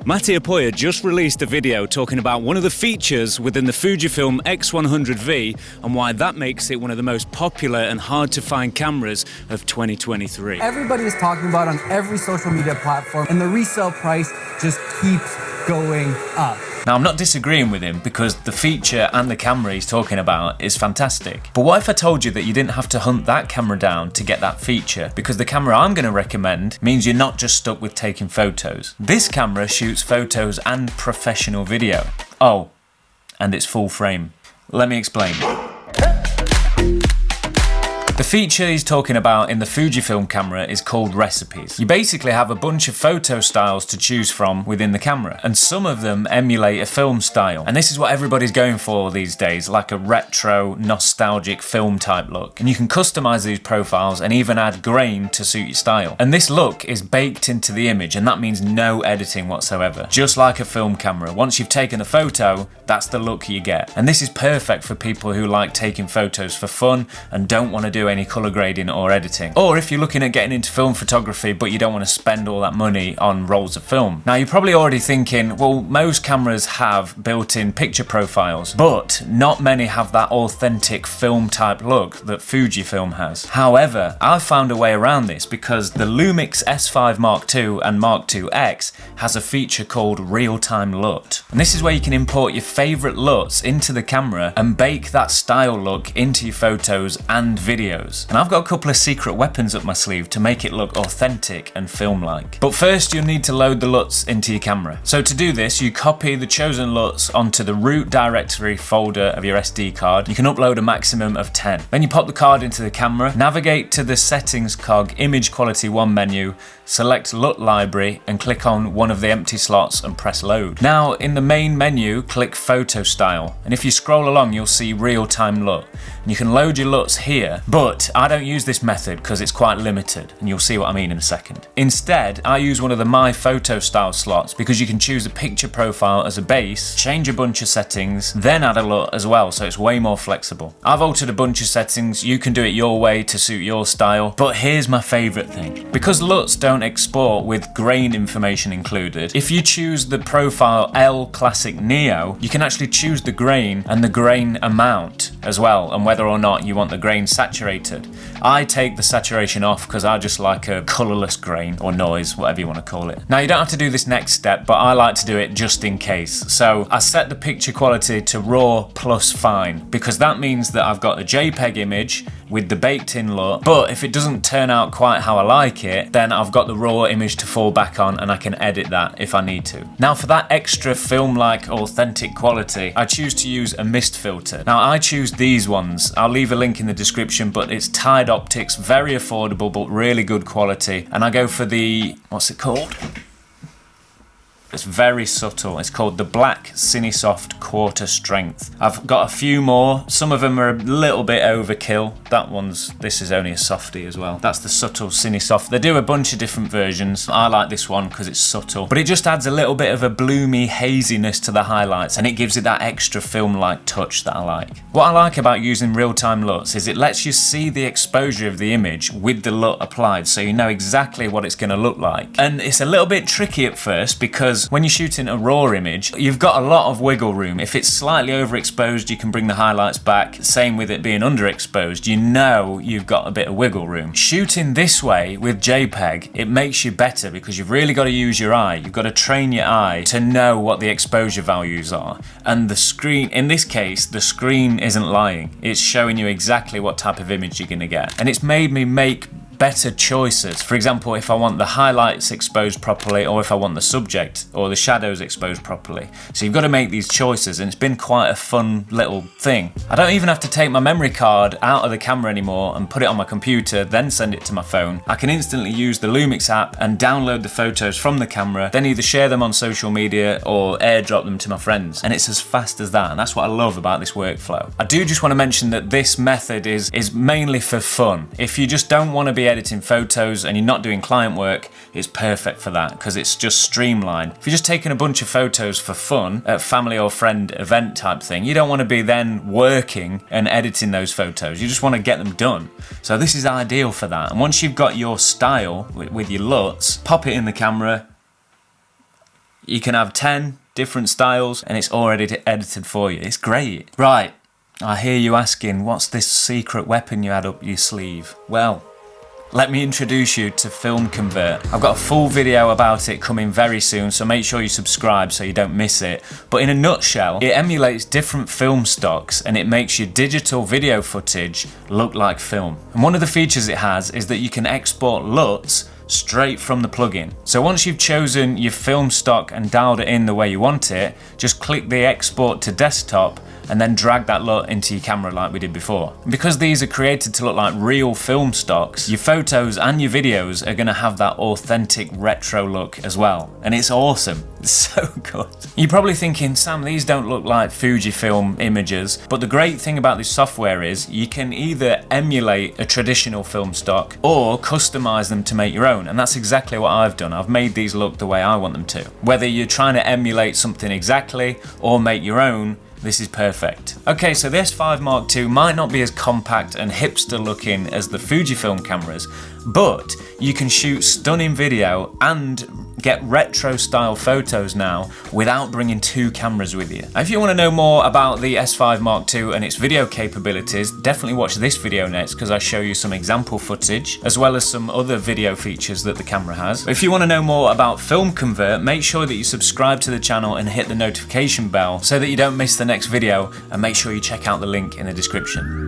Mattia Poya just released a video talking about one of the features within the Fujifilm X100V and why that makes it one of the most popular and hard to find cameras of 2023. Everybody is talking about it on every social media platform, and the resale price just keeps going up. Now, I'm not disagreeing with him because the feature and the camera he's talking about is fantastic. But what if I told you that you didn't have to hunt that camera down to get that feature? Because the camera I'm going to recommend means you're not just stuck with taking photos. This camera shoots photos and professional video. Oh, and it's full frame. Let me explain. The feature he's talking about in the Fujifilm camera is called recipes. You basically have a bunch of photo styles to choose from within the camera, and some of them emulate a film style. And this is what everybody's going for these days, like a retro, nostalgic film type look. And you can customize these profiles and even add grain to suit your style. And this look is baked into the image, and that means no editing whatsoever. Just like a film camera, once you've taken a photo, that's the look you get. And this is perfect for people who like taking photos for fun and don't want to do any color grading or editing. Or if you're looking at getting into film photography but you don't want to spend all that money on rolls of film. Now you're probably already thinking, well, most cameras have built-in picture profiles, but not many have that authentic film type look that Fujifilm has. However, I've found a way around this because the Lumix S5 Mark II and Mark II X has a feature called RealTime Looks. And this is where you can import your favorite LUTs into the camera and bake that style look into your photos and videos. And I've got a couple of secret weapons up my sleeve to make it look authentic and film-like. But first you'll need to load the LUTs into your camera. So to do this, you copy the chosen LUTs onto the root directory folder of your SD card. You can upload a maximum of 10. Then you pop the card into the camera, navigate to the settings cog image quality 1 menu, select LUT library and click on one of the empty slots and press load. Now in the main menu, click photo style. And if you scroll along, you'll see real-time LUT. And you can load your LUTs here, but I don't use this method because it's quite limited, and you'll see what I mean in a second. Instead, I use one of the My Photo Style slots because you can choose a picture profile as a base, change a bunch of settings, then add a LUT as well, so it's way more flexible. I've altered a bunch of settings, you can do it your way to suit your style, but here's my favourite thing. Because LUTs don't export with grain information included, if you choose the profile L Classic Neo, you can actually choose the grain and the grain amount as well, and whether or not you want the grain saturated. I take the saturation off because I just like a colourless grain or noise, whatever you want to call it. Now you don't have to do this next step, but I like to do it just in case. So I set the picture quality to RAW plus fine because that means that I've got a JPEG image with the baked in LUT, but if it doesn't turn out quite how I like it, then I've got the raw image to fall back on and I can edit that if I need to. Now for that extra film-like authentic quality, I choose to use a mist filter. Now I choose these ones. I'll leave a link in the description, but it's Tide Optics, very affordable but really good quality. And I go for the, what's it called? It's very subtle. It's called the Black Cinesoft Quarter Strength. I've got a few more. Some of them are a little bit overkill. This is only a softie as well. That's the subtle Cinesoft. They do a bunch of different versions. I like this one because it's subtle, but it just adds a little bit of a bloomy haziness to the highlights and it gives it that extra film-like touch that I like. What I like about using real-time LUTs is it lets you see the exposure of the image with the LUT applied, so you know exactly what it's going to look like. And it's a little bit tricky at first because when you're shooting a raw image, you've got a lot of wiggle room. If it's slightly overexposed, you can bring the highlights back. Same with it being underexposed. You know you've got a bit of wiggle room. Shooting this way with JPEG, it makes you better because you've really got to use your eye. You've got to train your eye to know what the exposure values are. And the screen, in this case, the screen isn't lying. It's showing you exactly what type of image you're going to get. And it's made me make better choices. For example, if I want the highlights exposed properly or if I want the subject or the shadows exposed properly. So you've got to make these choices and it's been quite a fun little thing. I don't even have to take my memory card out of the camera anymore and put it on my computer, then send it to my phone. I can instantly use the Lumix app and download the photos from the camera, then either share them on social media or airdrop them to my friends. And it's as fast as that, and that's what I love about this workflow. I do just want to mention that this method is mainly for fun. If you just don't want to be editing photos and you're not doing client work, it's perfect for that because it's just streamlined. If you're just taking a bunch of photos for fun, a family or friend event type thing, you don't want to be then working and editing those photos. You just want to get them done. So this is ideal for that. And once you've got your style with your LUTs, pop it in the camera. You can have 10 different styles and it's already edited for you. It's great. Right, I hear you asking, what's this secret weapon you had up your sleeve? Well, let me introduce you to Film Convert. I've got a full video about it coming very soon, so make sure you subscribe so you don't miss it. But in a nutshell, it emulates different film stocks and it makes your digital video footage look like film. And one of the features it has is that you can export Luts straight from the plugin. So once you've chosen your film stock and dialed it in the way you want it, just click the export to desktop and then drag that LUT into your camera like we did before. And because these are created to look like real film stocks, your photos and your videos are going to have that authentic retro look as well. And it's awesome. It's so good. You're probably thinking, Sam, these don't look like Fujifilm images, but the great thing about this software is you can either emulate a traditional film stock or customize them to make your own. And that's exactly what I've done. I've made these look the way I want them to. Whether you're trying to emulate something exactly or make your own, this is perfect. Okay, so the S5 Mark II might not be as compact and hipster looking as the Fujifilm cameras, but you can shoot stunning video and get retro style photos now without bringing two cameras with you. If you want to know more about the S5 Mark II and its video capabilities, definitely watch this video next because I show you some example footage as well as some other video features that the camera has. If you want to know more about Film Convert, make sure that you subscribe to the channel and hit the notification bell so that you don't miss the next video, and make sure you check out the link in the description.